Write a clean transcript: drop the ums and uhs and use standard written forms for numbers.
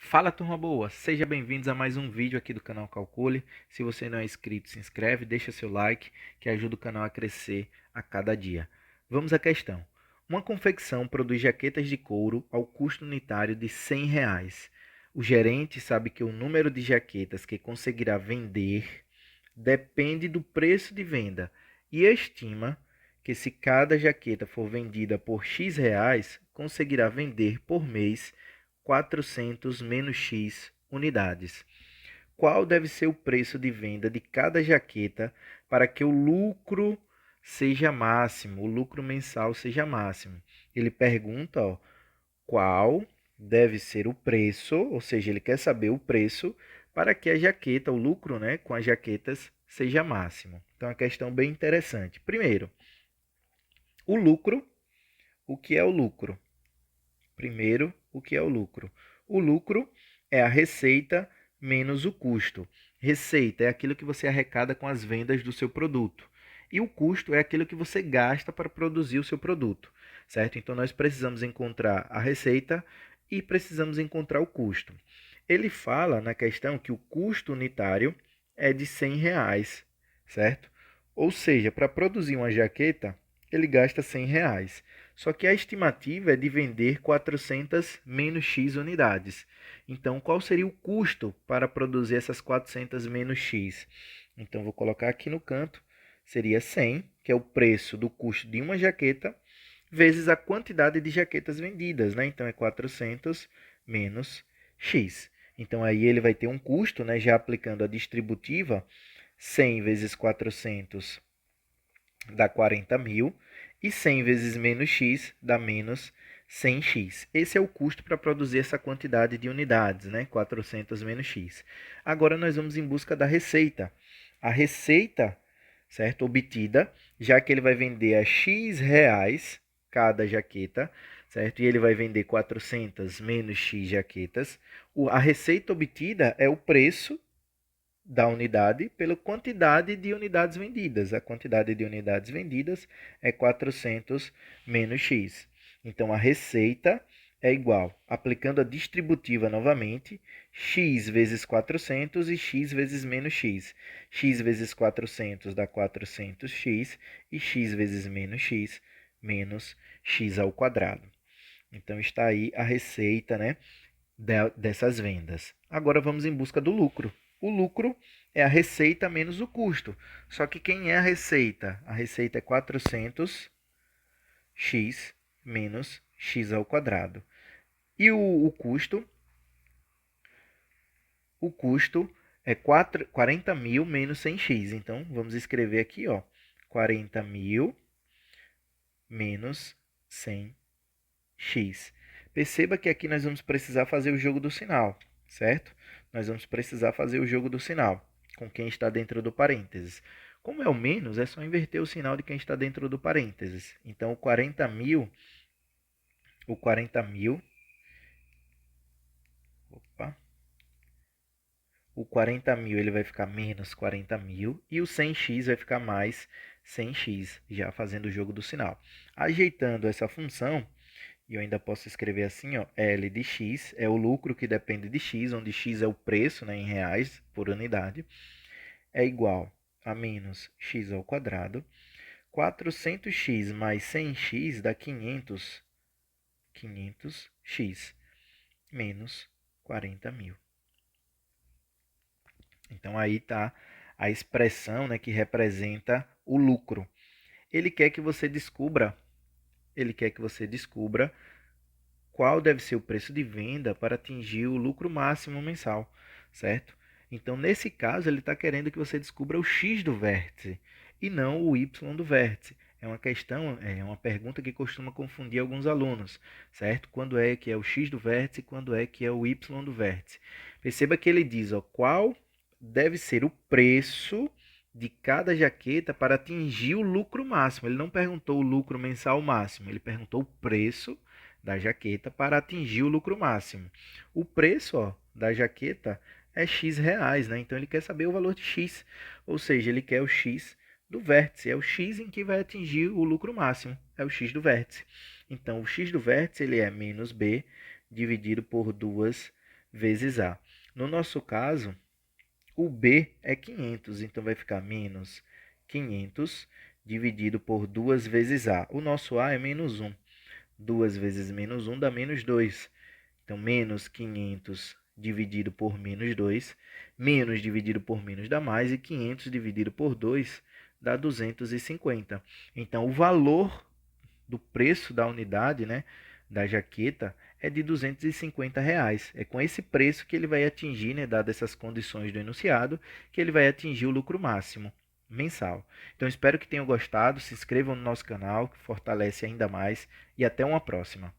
Fala, turma boa, sejam bem-vindos a mais um vídeo aqui do canal Calcule. Se você não é inscrito, se inscreve, deixa seu like, que ajuda o canal a crescer a cada dia. Vamos à questão. Uma confecção produz jaquetas de couro ao custo unitário de R$ 100. O gerente sabe que o número de jaquetas que conseguirá vender depende do preço de venda e estima que se cada jaqueta for vendida por X reais, conseguirá vender por mês 400 menos X unidades. Qual deve ser o preço de venda de cada jaqueta para que o lucro seja máximo, o lucro mensal seja máximo? Ele pergunta, ó, qual deve ser o preço, ou seja, ele quer saber o preço para que a jaqueta, o lucro, né, com as jaquetas seja máximo. Então, é uma questão bem interessante. Primeiro, o lucro. O que é o lucro? Primeiro, o que é o lucro? O lucro é a receita menos o custo. Receita é aquilo que você arrecada com as vendas do seu produto. E o custo é aquilo que você gasta para produzir o seu produto, certo? Então nós precisamos encontrar a receita e precisamos encontrar o custo. Ele fala na questão que o custo unitário é de R$ 100, certo? Ou seja, para produzir uma jaqueta, ele gasta R$ 100. Só que a estimativa é de vender 400 menos X unidades. Então, qual seria o custo para produzir essas 400 menos X? Então, vou colocar aqui no canto, seria 100, que é o preço do custo de uma jaqueta, vezes a quantidade de jaquetas vendidas, né? Então, é 400 menos X. Então, aí ele vai ter um custo, né? Já aplicando a distributiva, 100 vezes 400 dá 40.000 e 100 vezes menos x dá menos 100x. Esse é o custo para produzir essa quantidade de unidades, né? 400 menos x. Agora nós vamos em busca da receita. A receita, certo? Obtida, já que ele vai vender a x reais cada jaqueta, certo? E ele vai vender 400 menos x jaquetas. A receita obtida é o preço da unidade pela quantidade de unidades vendidas. A quantidade de unidades vendidas é 400 menos x. Então, a receita é igual, aplicando a distributiva novamente, x vezes 400 e x vezes menos x. X vezes 400 dá 400x e x vezes menos x, menos x ao quadrado. Então, está aí a receita, né, dessas vendas. Agora vamos em busca do lucro. O lucro é a receita menos o custo. Só que quem é a receita? A receita é 400x menos x ao quadrado. E o custo? O custo é 40.000 menos 100x. Então, vamos escrever aqui, ó, 40.000 menos 100x. Perceba que aqui nós vamos precisar fazer o jogo do sinal, certo? Nós vamos precisar fazer o jogo do sinal com quem está dentro do parênteses. Como é o menos, é só inverter o sinal de quem está dentro do parênteses. Então, o 40.000, opa, o 40.000 ele vai ficar menos 40.000 e o 100x vai ficar mais 100x, já fazendo o jogo do sinal. Ajeitando essa função, e eu ainda posso escrever assim, ó, L de x é o lucro que depende de x, onde x é o preço, né, em reais por unidade, é igual a menos x ao quadrado. 400x mais 100x dá 500x menos 40.000. Então aí está a expressão, né, que representa o lucro. Ele quer que você descubra, ele quer que você descubra qual deve ser o preço de venda para atingir o lucro máximo mensal, certo? Então, nesse caso, ele está querendo que você descubra o x do vértice e não o y do vértice. É uma questão, é uma pergunta que costuma confundir alguns alunos, certo? Quando é que é o x do vértice e quando é que é o y do vértice. Perceba que ele diz, ó, qual deve ser o preço de cada jaqueta para atingir o lucro máximo. Ele não perguntou o lucro mensal máximo, ele perguntou o preço da jaqueta para atingir o lucro máximo. O preço, ó, da jaqueta é x reais, né? Então ele quer saber o valor de x, ou seja, ele quer o x do vértice, é o x em que vai atingir o lucro máximo, é o x do vértice. Então o x do vértice ele é menos b dividido por 2 vezes A. No nosso caso, o B é 500, então vai ficar menos 500 dividido por 2 vezes A. O nosso A é menos 1. 2 vezes menos 1 dá menos 2. Então, menos 500 dividido por menos 2, menos dividido por menos dá mais, e 500 dividido por 2 dá 250. Então, o valor do preço da unidade, né, da jaqueta, é de R$ 250. É com esse preço que ele vai atingir, né, dadas essas condições do enunciado, que ele vai atingir o lucro máximo mensal. Então, espero que tenham gostado. Se inscrevam no nosso canal, que fortalece ainda mais. E até uma próxima.